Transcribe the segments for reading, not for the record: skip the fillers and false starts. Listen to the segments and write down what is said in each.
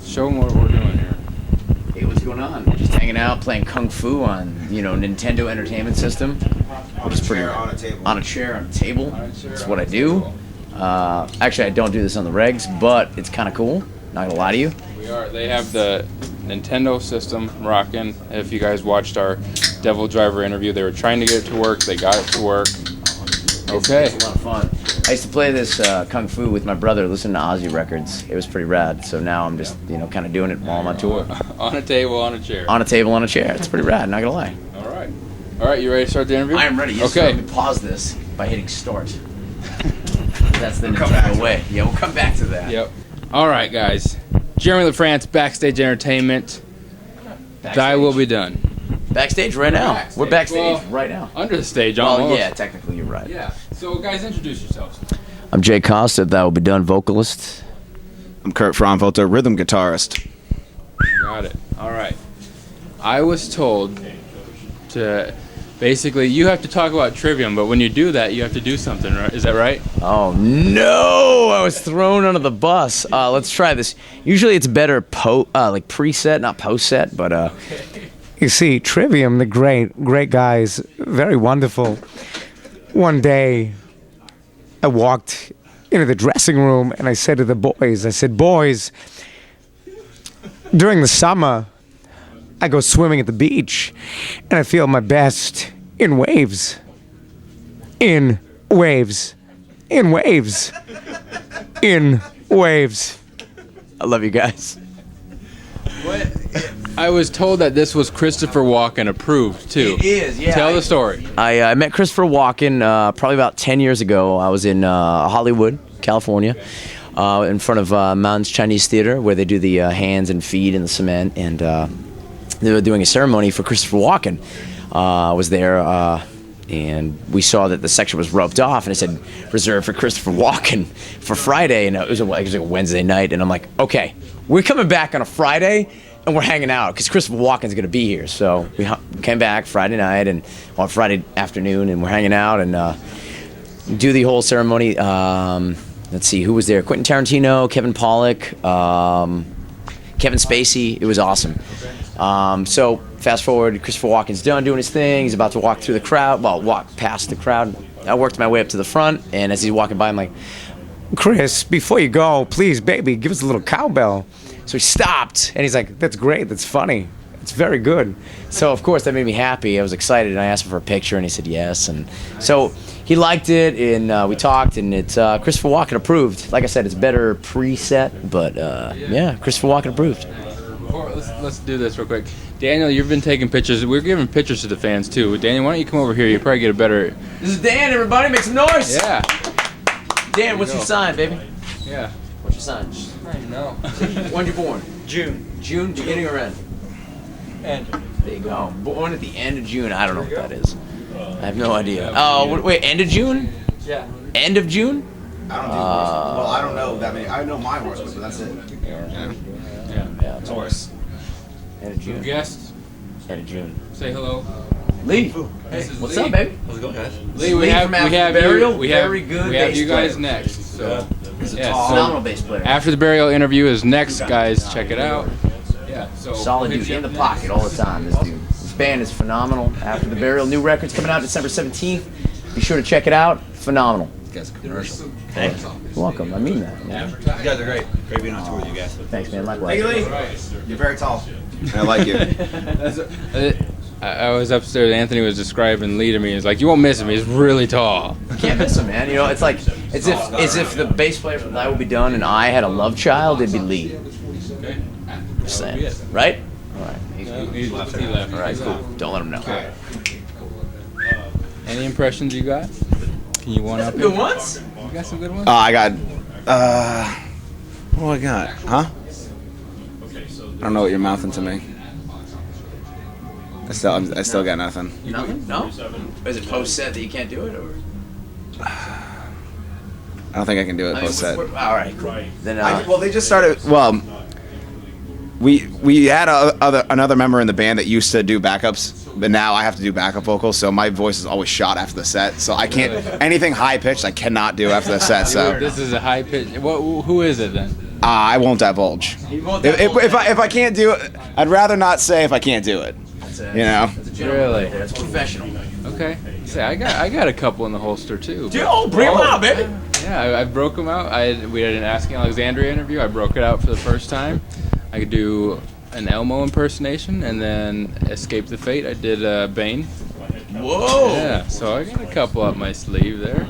Show them what we're doing here. Hey, what's going on? Just hanging out, playing Kung Fu on, Nintendo Entertainment System. Which pretty on a table. On a chair, on a table. That's what I do. Actually, I don't do this on the regs, but it's kind of cool. Not gonna lie to you. We are. They have the Nintendo system rocking. If you guys watched our Devil Driver interview, they were trying to get it to work. They got it to work. Okay. It's a lot of fun. I used to play this Kung Fu with my brother, listening to Ozzy records. It was pretty rad. So now I'm just, kind of doing it while I'm on tour. On a table, on a chair. On a table, on a chair. It's pretty rad, not gonna lie. All right. All right, you ready to start the interview? I am ready. Yes, okay. Sir. Let me pause this by hitting start. That's the Nintendo way. Yeah, we'll come back to that. Yep. All right, guys. Jeremy Lafrentz, Backstage Entertainment. Backstage. Thy will be done. Backstage right now. Backstage. We're backstage Well, right now. Under the stage, almost. Well, yeah, technically you're right. Yeah. So, guys, introduce yourselves. I'm Jay Costa, That Will Be Done vocalist. I'm Kurt Fraunfelter, rhythm guitarist. Got it. All right. I was told to basically you have to talk about Trivium, but when you do that, you have to do something, right? Is that right? Oh no! I was thrown under the bus. Let's try this. Usually it's better like preset, not post set, but You see, Trivium, the great guys, very wonderful. One day, I walked into the dressing room and I said to the boys, boys, during the summer, I go swimming at the beach and I feel my best in waves. In waves. In waves. In waves. I love you guys. What? I was told that this was Christopher Walken approved too. It is, yeah. Tell the story. I met Christopher Walken probably about 10 years ago. I was in Hollywood, California, in front of Mountains Chinese Theater, where they do the hands and feet in the cement, and they were doing a ceremony for Christopher Walken. I was there, and we saw that the section was roped off, and it said reserved for Christopher Walken for Friday, and it was like a Wednesday night, and I'm like, okay, we're coming back on a Friday, and we're hanging out because Christopher Walken's going to be here. So we came back Friday night and on Friday afternoon, and we're hanging out and do the whole ceremony. Let's see, who was there? Quentin Tarantino, Kevin Pollak, Kevin Spacey. It was awesome. So fast forward, Christopher Walken's done doing his thing. He's about to walk through the crowd, walk past the crowd. I worked my way up to the front, and as he's walking by, I'm like, Chris, before you go, please, baby, give us a little cowbell. so he stopped, And he's like, that's great, that's funny, it's very good. So of course that made me happy. I was excited, and I asked him for a picture, and he said yes. And so he liked it, and we talked, and it's Christopher Walken approved. Like I said, it's better preset, but yeah, Christopher Walken approved. Let's do this real quick. Daniel, you've been taking pictures. We're giving pictures to the fans too. Daniel, why don't you come over here? You probably get a better. This is Dan. Everybody, make some noise. Yeah. Dan, what's your sign, baby? Yeah. What's your sign? I don't know. When you born? June. June, beginning or end? And There you go. Born at the end of June. I don't know what that is. I have no idea. Oh, wait, end of June? yeah. End of June? I don't do horses. Well, I don't know that many. I know my horoscope, but that's it. Yeah, Taurus. end of June. Guests, End of June. say hello. Lee, This is what's Lee. up, baby? How's it going, guys? Lee, Lee from After the Burial, we have very good we have bass you guys player. next. So He's a yeah, tall, so phenomenal bass player. After the Burial interview is next, guys. Check it out. Yeah. So Solid we'll dude, hit you in the up pocket all the time, this dude. This band is phenomenal. After the Burial, new record's coming out December 17th. Be sure to check it out. Phenomenal. You guys are commercial. Thanks. You're welcome. I mean that. Man. You guys are great. Great being on tour with you guys. Thanks, man. Likewise. Hey, Lee. You're very tall. I like you. I was upstairs. Anthony was describing Lee to me. He's like, "You won't miss him. He's really tall." You can't miss him, man. You know, it's like as if the bass player from Thy Will Be Done and I had a love child, it'd be Lee. Okay. Just saying. Right? All right. He left. All right, cool. Don't let him know. Any impressions you got? Can you one up? Good ones? You got some good ones? I got. What do I got? Huh? I don't know what you're mouthing to me. I still got nothing. Nothing? No? Is it post set that you can't do it, or? I don't think I can do it post set. All right, cool. Then Well, they just started. Well, we had another member in the band that used to do backups, but now I have to do backup vocals, so my voice is always shot after the set. So I can't anything high pitched. I cannot do after the set. So This is a high pitch. Who is it then? I won't divulge. If I can't do it, I'd rather not say if I can't do it. You know. Really? That's professional. Okay. Say, I got a couple in the holster too. Yo, bring them out, baby. Yeah, I broke them out. We had an Asking Alexandria interview. I broke it out for the first time. I could do an Elmo impersonation, and then Escape the Fate. I did Bane. Whoa. Yeah, so I got a couple up my sleeve there.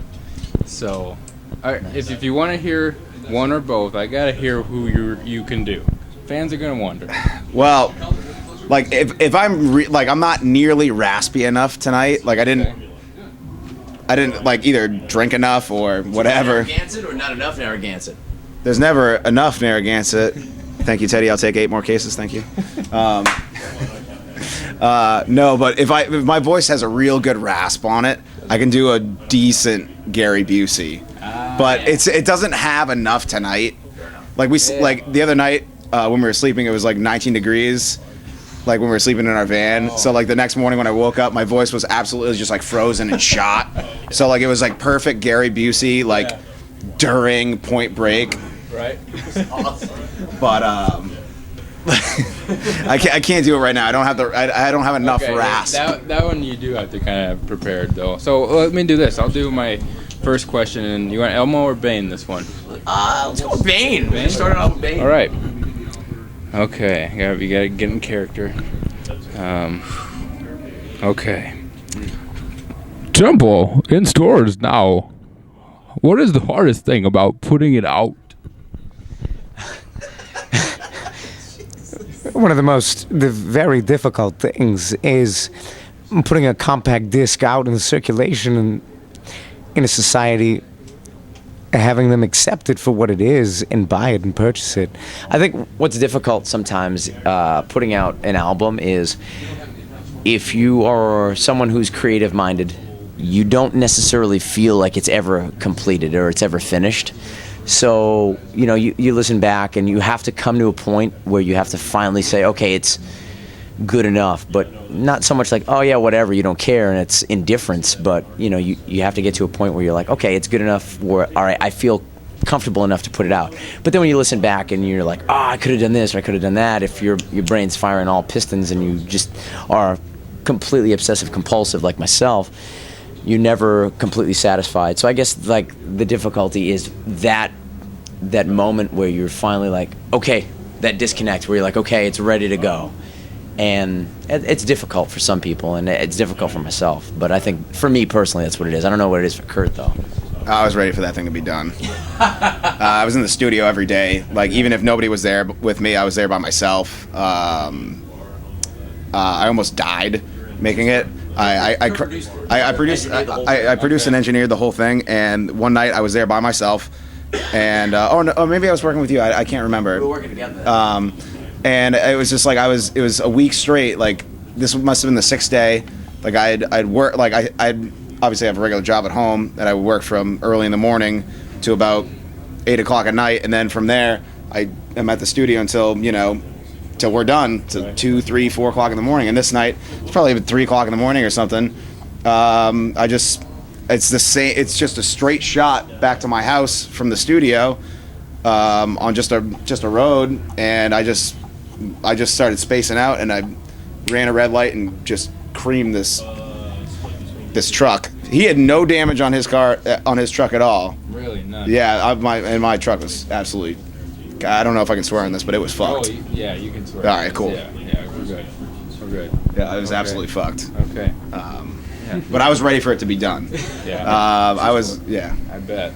So, all right, if you want to hear one or both, I gotta hear who you can do. Fans are gonna wonder. Well, like if I'm I'm not nearly raspy enough tonight. Like I didn't like either drink enough or whatever. Narragansett or not enough Narragansett? There's never enough Narragansett. Thank you, Teddy. I'll take 8 more cases. Thank you. No, but if my voice has a real good rasp on it, I can do a decent Gary Busey. But it doesn't have enough tonight. Like like the other night when we were sleeping, it was like 19 degrees. Like when we were sleeping in our van. So like the next morning when I woke up, my voice was absolutely just like frozen and shot. So like it was like perfect Gary Busey like during Point Break. Right. Awesome. But I can't do it right now. I don't have enough rasp. That one you do have to kind of prepared though. So let me do this. I'll do my first question, and you want Elmo or Bane this one? Let's go with Bane. We're starting off with Bane. All right. Okay, you gotta get in character. Okay. Temple in stores now. What is the hardest thing about putting it out? One of the very difficult things is putting a compact disc out in circulation and in a society, having them accept it for what it is and buy it and purchase it. I think what's difficult sometimes putting out an album is if you are someone who's creative minded, you don't necessarily feel like it's ever completed or it's ever finished. So, you know, you listen back and you have to come to a point where you have to finally say, okay, it's good enough, but not so much like, oh yeah, whatever, you don't care and it's indifference, but you know, you have to get to a point where you're like, okay, it's good enough where, all right, I feel comfortable enough to put it out. But then when you listen back and you're like, oh, I could have done this or I could have done that, if your brain's firing all pistons and you just are completely obsessive compulsive like myself, you're never completely satisfied. So I guess like the difficulty is that moment where you're finally like, okay, that disconnect where you're like, okay, it's ready to go. And it's difficult for some people, and it's difficult for myself. But I think for me personally, that's what it is. I don't know what it is for Kurt, though. I was ready for that thing to be done. I was in the studio every day. Like, even if nobody was there with me, I was there by myself. I almost died making it. I produced and engineered the whole thing, and one night I was there by myself. And maybe I was working with you. I can't remember. We were working together. And it was just like it was a week straight. Like this must have been the 6th day. Like I'd work. Like I'd obviously have a regular job at home that I would work from early in the morning to about 8 o'clock at night, and then from there I am at the studio until till we're done, to 2, 3, 4 o'clock in the morning. And this night it's probably even 3 o'clock in the morning or something. It's the same. It's just a straight shot back to my house from the studio on just a road, and I just started spacing out, and I ran a red light and just creamed this truck. He had no damage on his car, on his truck at all. Really? None? Yeah, my truck was absolutely. I don't know if I can swear on this, but it was fucked. Oh, yeah, you can swear. All right, cool. Yeah, we're good. We're good. Yeah, it was absolutely fucked. Okay. But I was ready for it to be done. Yeah. I bet.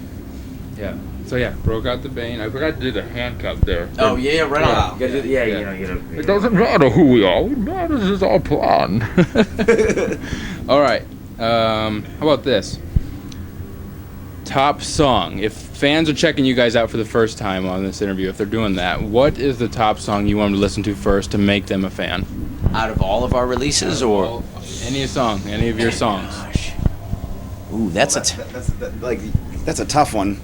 Yeah. So yeah, broke out the Bane. I forgot to do the handcuff there. Oh yeah, right on. It doesn't matter who we are. What matters is our plan. All right. How about this? Top song. If fans are checking you guys out for the first time on this interview, if they're doing that, what is the top song you want them to listen to first to make them a fan? Out of all of our releases, or any song, any of your songs? Gosh. Ooh, that's that's a tough one.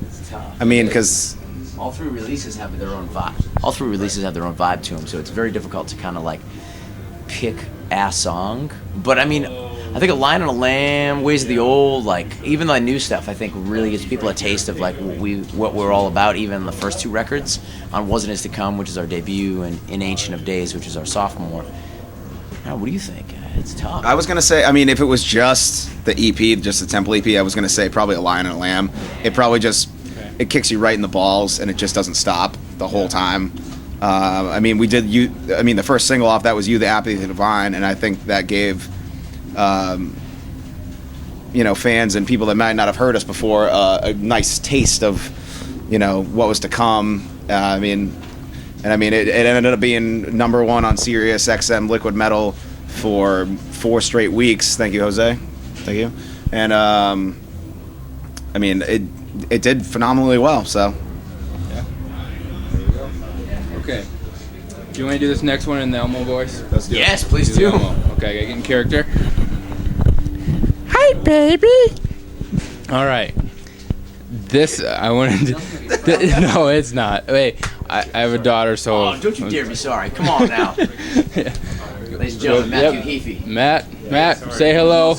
I mean, because All three releases have their own vibe. All three releases have their own vibe to them, so it's very difficult to kind of like pick a song. But I mean, I think A Lion and a Lamb, Ways of the Old, like even the new stuff, I think really gives people a taste of like what we're all about. Even the first two records on Wasn't Is to Come, which is our debut, and In Ancient of Days, which is our sophomore. Now, what do you think? It's tough. I was gonna say, I mean, if it was just the EP, just the Temple EP, I was gonna say probably A Lion and a Lamb. It probably just it kicks you right in the balls, and it just doesn't stop the whole time. I mean, the first single off that was You, the Apathy, the Divine, and I think that gave, fans and people that might not have heard us before a nice taste of, what was to come. It ended up being #1 on Sirius XM Liquid Metal for 4 straight weeks. Thank you, Jose. Thank you. And it did phenomenally well. So. Yeah. There you go. Okay. Do you want to do this next one in the Elmo voice? Let's do it. Yes, please Do do. the Elmo. Okay, I get in character. Hi, baby. All right. This I wanted to. No, it's not. Wait, I have a daughter, so. Oh, don't you dare be sorry. Come on now. Ladies and gentlemen, Matthew Heafy. Matt, say hello.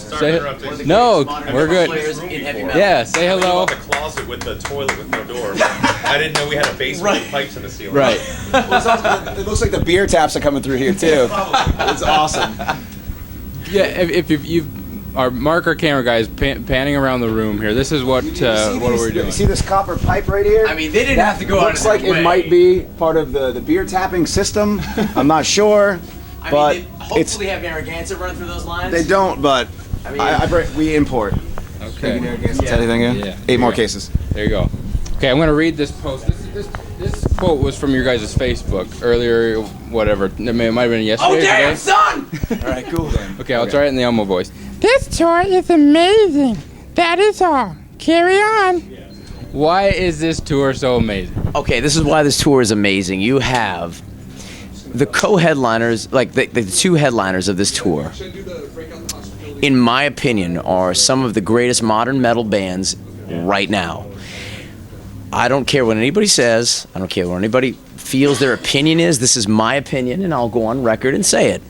No, we're good. Yeah, say hello. In the closet with the toilet with no door. I didn't know we had a basement with pipes in the ceiling. Right. It looks like the beer taps are coming through here too. It's awesome. Yeah, if you our marker camera guys panning around the room here. This is what are we doing? You see this copper pipe right here? I mean, they didn't have to go out Looks of their like way. it might be part of the beer tapping system. I'm not sure, but they hopefully have Narragansett run through those lines. they don't. But I mean, we import. Okay. Anything in? Yeah. 8 more cases. There you go. Okay, I'm going to read this post. This quote was from your guys' Facebook earlier, whatever. It might have been yesterday. Oh, damn, today. son! All right, cool. Okay, I'll try it in the Elmo voice. This toy is amazing. That is all. Carry on. Why is this tour so amazing? Okay, this is why this tour is amazing. You have the co-headliners, like the two headliners of this tour, in my opinion, are some of the greatest modern metal bands right now. I don't care what anybody says. I don't care what anybody feels their opinion is. This is my opinion, and I'll go on record and say it.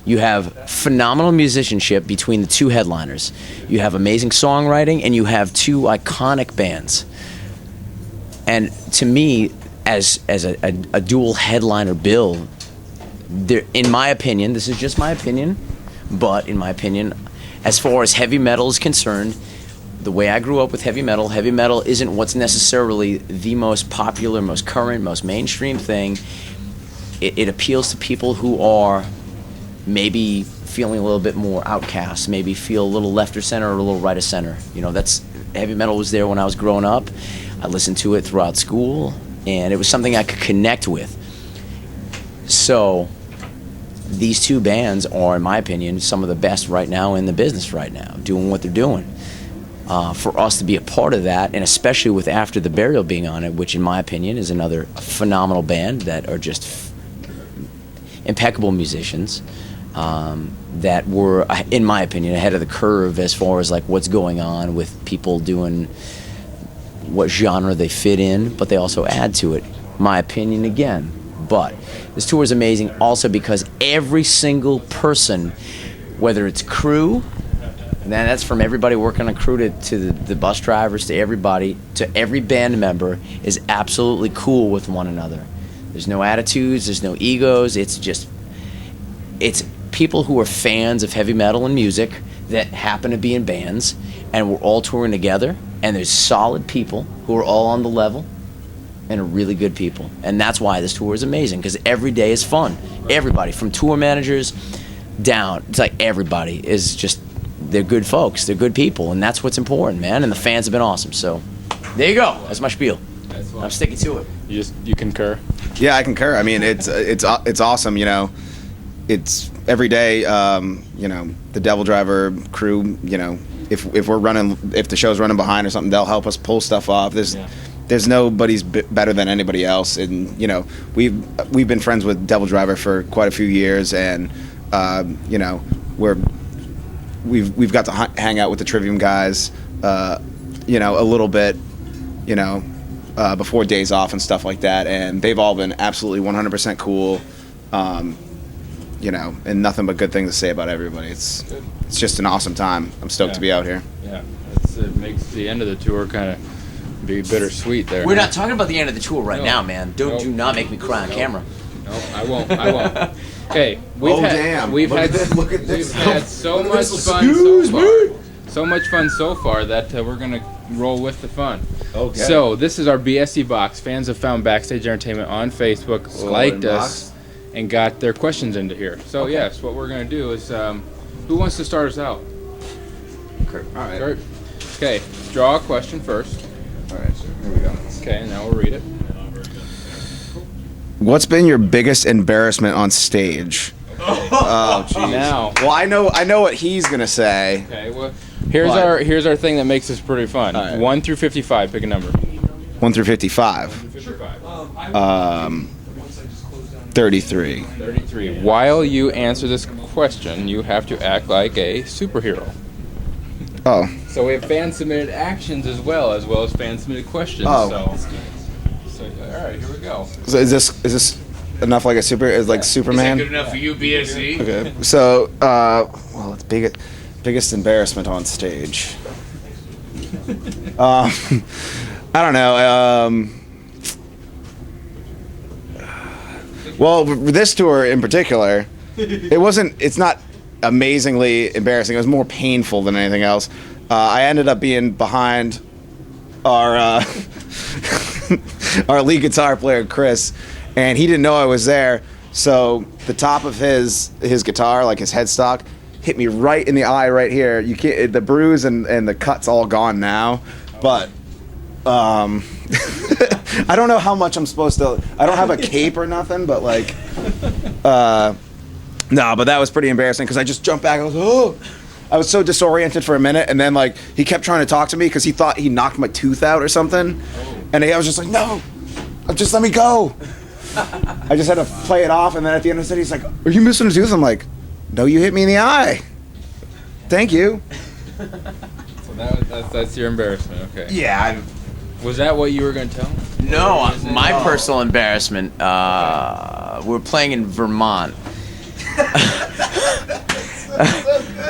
You have phenomenal musicianship between the two headliners. You have amazing songwriting, and you have two iconic bands. And to me, as a dual headliner bill, in my opinion, this is just my opinion, but in my opinion, as far as heavy metal is concerned, the way I grew up with heavy metal isn't what's necessarily the most popular, most current, most mainstream thing. It appeals to people who are maybe feeling a little bit more outcast, maybe feel a little left of center or a little right of center. That's heavy metal was there when I was growing up. I listened to it throughout school, and it was something I could connect with. So these two bands are, in my opinion, some of the best right now in the business right now, doing what they're doing. For us to be a part of that, and especially with After the Burial being on it, which in my opinion is another phenomenal band that are just impeccable musicians, that were, in my opinion, ahead of the curve as far as like what's going on with people doing what genre they fit in, but they also add to it, my opinion again. But this tour is amazing also because every single person, whether it's crew, and that's from everybody working on crew to the bus drivers, to everybody, to every band member, is absolutely cool with one another. There's no attitudes, there's no egos, it's people who are fans of heavy metal and music that happen to be in bands, and we're all touring together, and there's solid people who are all on the level and are really good people. And that's why this tour is amazing, because every day is fun. Everybody, from tour managers down, it's like everybody is just, they're good folks, they're good people, and that's what's important, man, and the fans have been awesome. So there you go, that's my spiel. I'm sticking to it. You concur? Yeah, I concur. I mean, it's awesome. It's every day. The Devil Driver crew. If we're running, if the show's running behind or something, they'll help us pull stuff off. There's nobody's better than anybody else, and we've been friends with Devil Driver for quite a few years, and we've got to hang out with the Trivium guys, a little bit, before days off and stuff like that, and they've all been absolutely 100% cool. You know, and nothing but good things to say about everybody. It's just an awesome time. I'm stoked to be out here. Yeah, it makes the end of the tour kind of be bittersweet there. We're not talking about the end of the tour right No. now, man. Do not make me cry on camera. No, I won't. Okay, we've had Look at this. We've had so much fun so much fun so far that we're gonna roll with the fun. Okay. So this is our BSC box. Fans have found Backstage Entertainment on Facebook, liked us, and got their questions into here. So yes, what we're gonna do is, who wants to start us out? Kurt. All right. Kurt. Okay, draw a question first. All right, sir. Here we go. Okay, now we'll read it. What's been your biggest embarrassment on stage? Oh, jeez. Now. Well, I know what he's gonna say. Okay, well, here's What? our thing that makes this pretty fun. All right. 1 through 55. Pick a number. 1 through 55. 55. 33. 33. While you answer this question, you have to act like a superhero. Oh. So we have fan submitted actions as well as fan submitted questions. Oh. So all right, here we go. So is this enough like a Superman? enough for you, BSC? Okay. So, well, it's biggest embarrassment on stage. I don't know. Well, this tour in particular, it's not amazingly embarrassing. It was more painful than anything else. I ended up being behind our our lead guitar player, Chris, and he didn't know I was there. So the top of his guitar, like his headstock, hit me right in the eye right here. You can't, the bruise and the cut's all gone now, but I don't know how much I'm supposed to. I don't have a cape or nothing, but like, no, but that was pretty embarrassing because I just jumped back. I was, oh, I was so disoriented for a minute, and then like he kept trying to talk to me because he thought he knocked my tooth out or something, and I was just like, no, just let me go. I just had to play it off, and then at the end of the set, he's like, "Are you missing a tooth?" I'm like, "No, you hit me in the eye. Thank you." So that's your embarrassment. Okay. Yeah. Was that what you were going to tell? No, my personal embarrassment, we were playing in Vermont.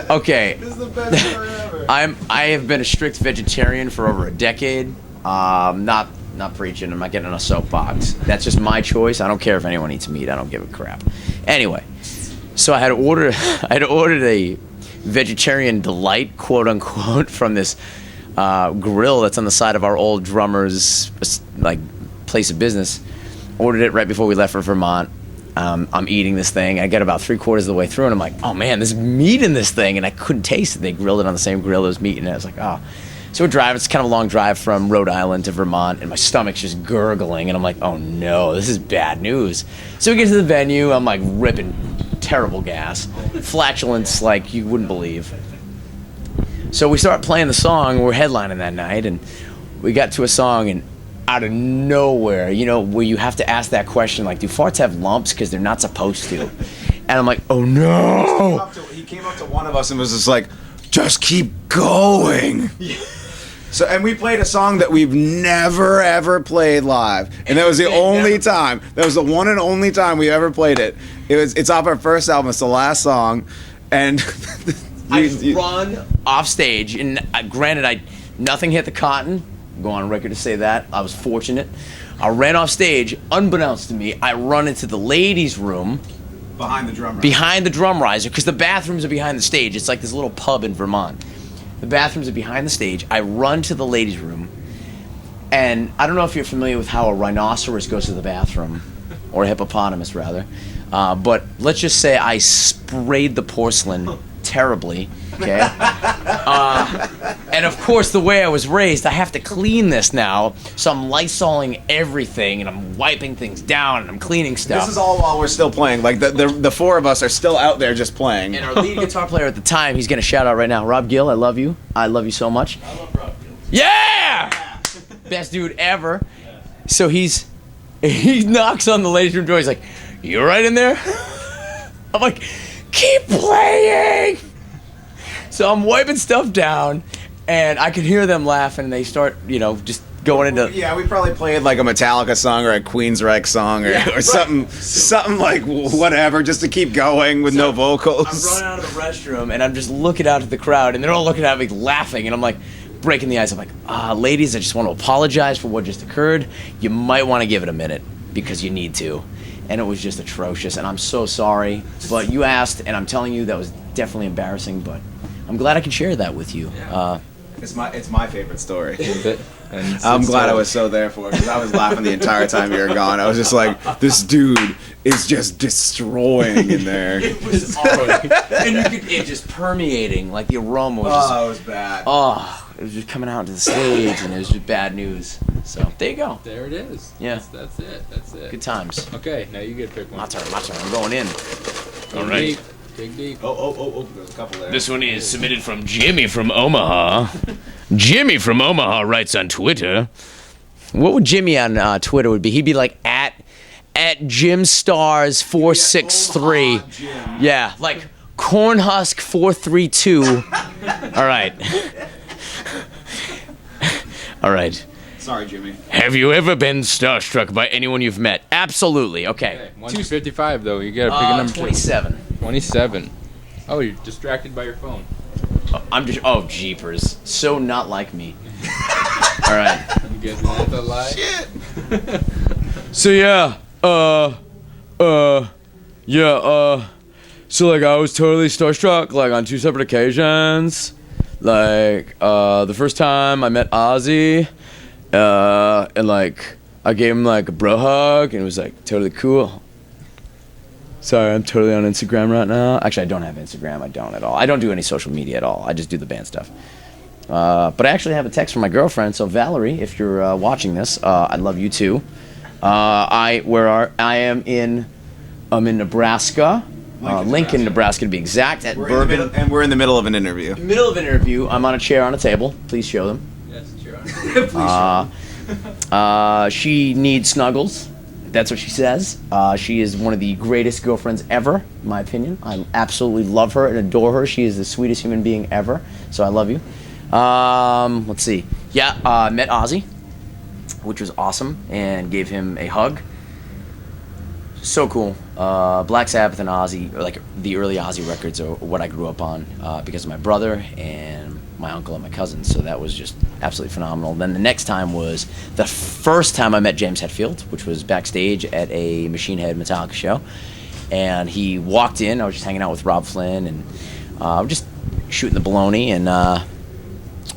Okay. This is the best story ever. I have been a strict vegetarian for over a decade. Not preaching. I'm not getting on a soapbox. That's just my choice. I don't care if anyone eats meat. I don't give a crap. Anyway, so I had ordered a vegetarian delight, quote unquote, from this grill that's on the side of our old drummer's like place of business. Ordered it right before we left for Vermont. I'm eating this thing. I get about 3/4 of the way through, and I'm like, oh man, there's meat in this thing, and I couldn't taste it. They grilled it on the same grill as meat, and I was like, oh. So we're driving. It's kind of a long drive from Rhode Island to Vermont, and my stomach's just gurgling, and I'm like, oh no, this is bad news. So we get to the venue. I'm like ripping terrible gas, flatulence like you wouldn't believe. So we start playing the song. We're headlining that night, and we got to a song, and out of nowhere, you know, where you have to ask that question, like, do farts have lumps? Because they're not supposed to. And I'm like, oh no! He came up to one of us and was just like, just keep going. So, and we played a song that we've never ever played live, and that was the only time. That was the one and only time we ever played it. It's off our first album. It's the last song, and I run off stage, and granted, nothing hit the cotton. Go on record to say that. I was fortunate. I ran off stage, unbeknownst to me. I run into the ladies' room behind the drum riser, because the bathrooms are behind the stage. It's like this little pub in Vermont. The bathrooms are behind the stage. I run to the ladies' room, and I don't know if you're familiar with how a rhinoceros goes to the bathroom, or a hippopotamus rather, but let's just say I sprayed the porcelain terribly, okay? And of course, the way I was raised, I have to clean this now, so I'm Lysoling everything, and I'm wiping things down, and I'm cleaning stuff. This is all while we're still playing. Like the four of us are still out there just playing. And our lead guitar player at the time, he's gonna shout out right now, Rob Gill. I love you. I love you so much. I love Rob Gill. Yeah! Best dude ever. So he knocks on the ladies' room door. He's like, "You right in there?" I'm like, "Keep playing." So I'm wiping stuff down, and I could hear them laughing, and they start, just going into. Yeah, we probably played like a Metallica song or a Queensryche song or something like whatever, just to keep going with no vocals. I'm running out of the restroom and I'm just looking out at the crowd and they're all looking at me laughing and I'm like breaking the ice. I'm like, ladies, I just want to apologize for what just occurred. You might want to give it a minute because you need to. And it was just atrocious and I'm so sorry. But you asked and I'm telling you that was definitely embarrassing, but I'm glad I can share that with you. It's my favorite story. And I'm glad I was so there for it because I was laughing the entire time you were gone. I was just like, this dude is just destroying in there. It was awful. And you could, it just permeating, like the aroma was just, it was bad. it was just coming out to the stage and it was just bad news. So there you go. There it is. Yeah. That's it. Good times. Okay, now you get to pick one. My turn. I'm going in. All right. Dig deep. Oh, there's a couple there. This one is submitted from Jimmy from Omaha. Jimmy from Omaha writes on Twitter. What would Jimmy on Twitter would be? He'd be like at JimStars463. Yeah, like Cornhusk432. All right. All right. Sorry, Jimmy. Have you ever been starstruck by anyone you've met? Absolutely. Okay. 155 though. You gotta pick a number. 27. 27. Oh, you're distracted by your phone. I'm just. Oh, jeepers. So not like me. All right. You getting that the lie? Shit. So so like I was totally starstruck like on 2 separate occasions. Like the first time I met Ozzy, and like I gave him like a bro hug and it was like totally cool. Sorry, I'm totally on Instagram right now. Actually, I don't have Instagram. I don't at all. I don't do any social media at all. I just do the band stuff. But I actually have a text from my girlfriend. So Valerie, if you're watching this, I love you too. I'm in Nebraska, Lincoln, Nebraska to be exact. At Bourbon. And we're in the middle of an interview. Middle of an interview. I'm on a chair on a table. Please show them. Yes, sure. She needs snuggles. That's what she says. She is one of the greatest girlfriends ever, in my opinion. I absolutely love her and adore her. She is the sweetest human being ever. So I love you. Let's see. Yeah, met Ozzy, which was awesome, and gave him a hug. So cool. Black Sabbath and Ozzy, or like the early Ozzy records, are what I grew up on because of my brother and my uncle and my cousins. So that was just absolutely phenomenal. Then the next time was the first time I met James Hetfield, which was backstage at a Machine Head Metallica show. And he walked in. I was just hanging out with Rob Flynn and just shooting the baloney. And all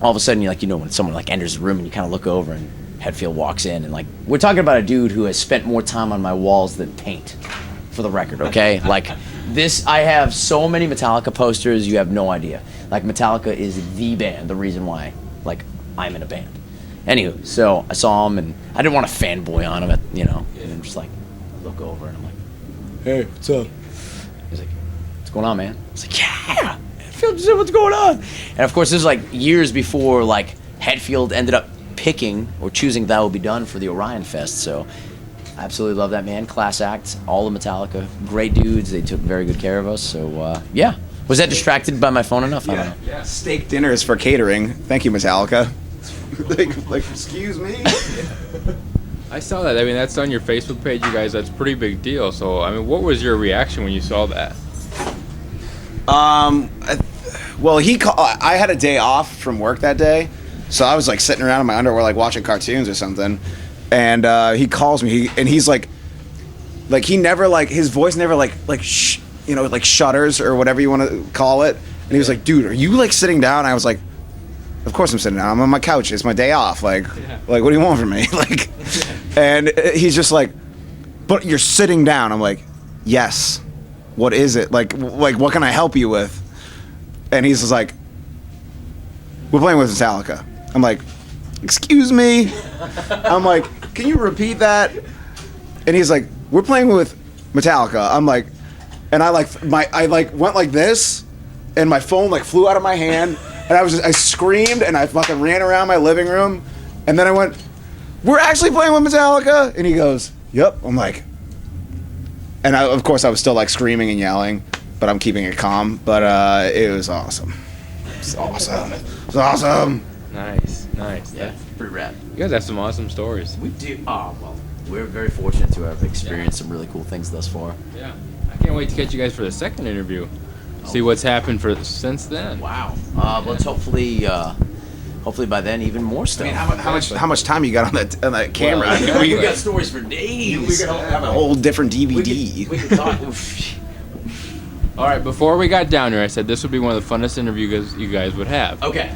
of a sudden, when someone like enters the room and you kind of look over and Hetfield walks in, and like we're talking about a dude who has spent more time on my walls than paint, for the record, okay? Like this, I have so many Metallica posters, you have no idea. Like Metallica is the band, the reason why, like, I'm in a band. Anywho, so I saw him and I didn't want to fanboy on him, and I'm just like, I look over and I'm like, hey, what's up? He's like, what's going on, man? I was like, yeah, Hetfield, what's going on? And of course, this is like years before like Hetfield ended up picking or choosing That Will Be Done for the Orion Fest. So I absolutely love that man. Class act, all of Metallica, great dudes. They took very good care of us. So yeah, was that distracted by my phone enough? I don't know. Yeah. Steak dinners for catering. Thank you, Metallica. like, excuse me. I saw that. I mean, that's on your Facebook page, you guys. That's a pretty big deal. So, I mean, what was your reaction when you saw that? Well, I had a day off from work that day, so I was like sitting around in my underwear, like watching cartoons or something. And he calls me, and he's like he never like his voice never like shudders or whatever you want to call it. And he was like, "Dude, are you like sitting down?" I was like, "Of course I'm sitting down. I'm on my couch. It's my day off. Like what do you want from me?" Like, and he's just like, "But you're sitting down." I'm like, "Yes. What is it? Like what can I help you with?" And he's just like, "We're playing with Metallica." I'm like, "Excuse me?" I'm like, "Can you repeat that?" And he's like, "We're playing with Metallica." I'm like, and I went like this, and my phone like flew out of my hand, and I screamed and I fucking ran around my living room, and then I went, "We're actually playing with Metallica?" And he goes, "Yep." I'm like, and of course I was still like screaming and yelling, but I'm keeping it calm. But it was awesome. It was awesome. Nice. Yeah, pretty rad. You guys have some awesome stories. We do. Oh, well, we're very fortunate to have experienced some really cool things thus far. Yeah. I can't wait to catch you guys for the second interview. See what's happened since then. Wow. Let's hopefully by then even more stuff. I mean, how much time you got on that camera? Well, we got stories for days. We could have a whole different DVD. We could talk. All right, before we got down here, I said this would be one of the funnest interviews you guys would have. Okay.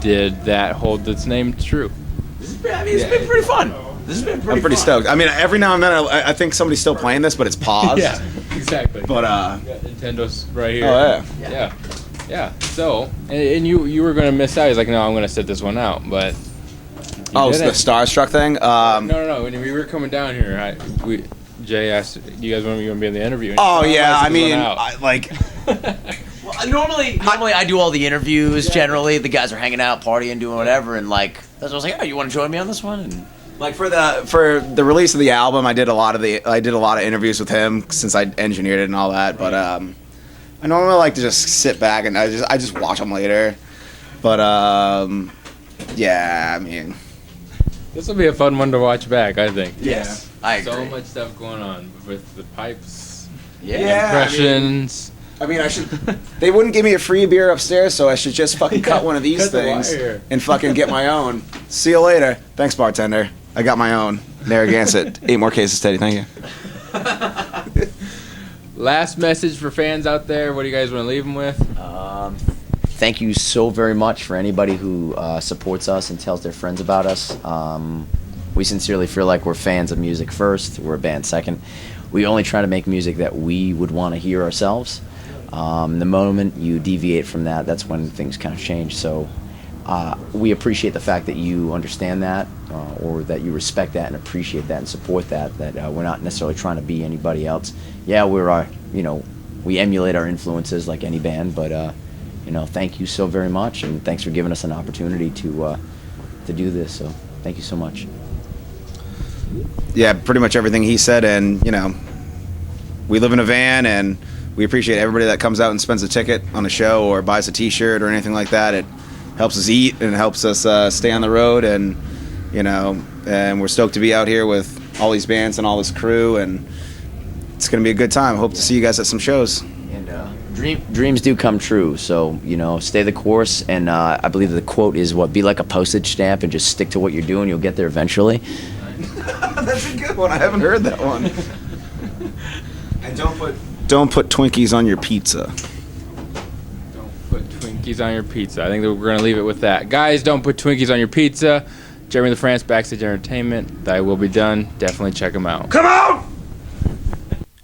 Did that hold its name true? It's been pretty fun. This has been I'm pretty stoked. I mean, every now and then I think somebody's still playing this, but it's paused. Yeah, exactly. But Nintendo's right here. Oh Yeah. So, and you were gonna miss out. He's like, no, I'm gonna sit this one out. But it's the Starstruck thing. No. When we were coming down here, Jay asked, "You guys want to be in the interview?" And Oh he said, yeah, I'm I gonna sit mean, this one out. Well, normally I do all the interviews. Generally, the guys are hanging out, partying, doing whatever, and like that's what I was like, oh, you want to join me on this one? And like for the release of the album, I did a lot of interviews with him since I engineered it and all that. But I normally like to just sit back and I just watch them later. But yeah, I mean, This will be a fun one to watch back, I think. yes, I agree. So much stuff going on with the pipes, Yeah, impressions. I mean, I should. They wouldn't give me a free beer upstairs, so I should just fucking cut one of these Cut the things wire. and fucking get my own. See you later. Thanks, bartender. I got my own. Narragansett. 8 more cases, Teddy. Thank you. Last message for fans out there. What do you guys want to leave them with? Thank you so very much for anybody who supports us and tells their friends about us. We sincerely feel like we're fans of music first. We're a band second. We only try to make music that we would want to hear ourselves. The moment you deviate from that, that's when things kind of change. So we appreciate the fact that you understand that, or that you respect that and appreciate that and support that. That we're not necessarily trying to be anybody else. Yeah, we emulate our influences like any band, but thank you so very much, and thanks for giving us an opportunity to do this. So thank you so much. Yeah, pretty much everything he said, and we live in a van, and we appreciate everybody that comes out and spends a ticket on a show or buys a T-shirt or anything like that. It helps us eat and it helps us stay on the road, and and we're stoked to be out here with all these bands and all this crew, and it's gonna be a good time. Hope to see you guys at some shows. And dreams do come true, so stay the course. And I believe the quote is be like a postage stamp and just stick to what you're doing. You'll get there eventually. That's a good one. I haven't heard that one. And don't put Twinkies on your pizza. Don't put Twinkies on your pizza. I think that we're going to leave it with that. Guys, don't put Twinkies on your pizza. Jeremy Lafrentz, Backstage Entertainment. Thy will be done. Definitely check them out. Come on!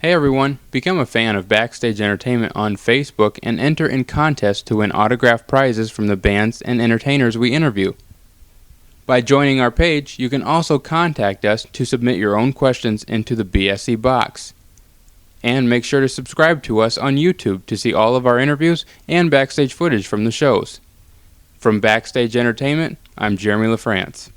Hey everyone, become a fan of Backstage Entertainment on Facebook and enter in contests to win autographed prizes from the bands and entertainers we interview. By joining our page, you can also contact us to submit your own questions into the BSE box. And make sure to subscribe to us on YouTube to see all of our interviews and backstage footage from the shows. From Backstage Entertainment, I'm Jeremy Lafrentz.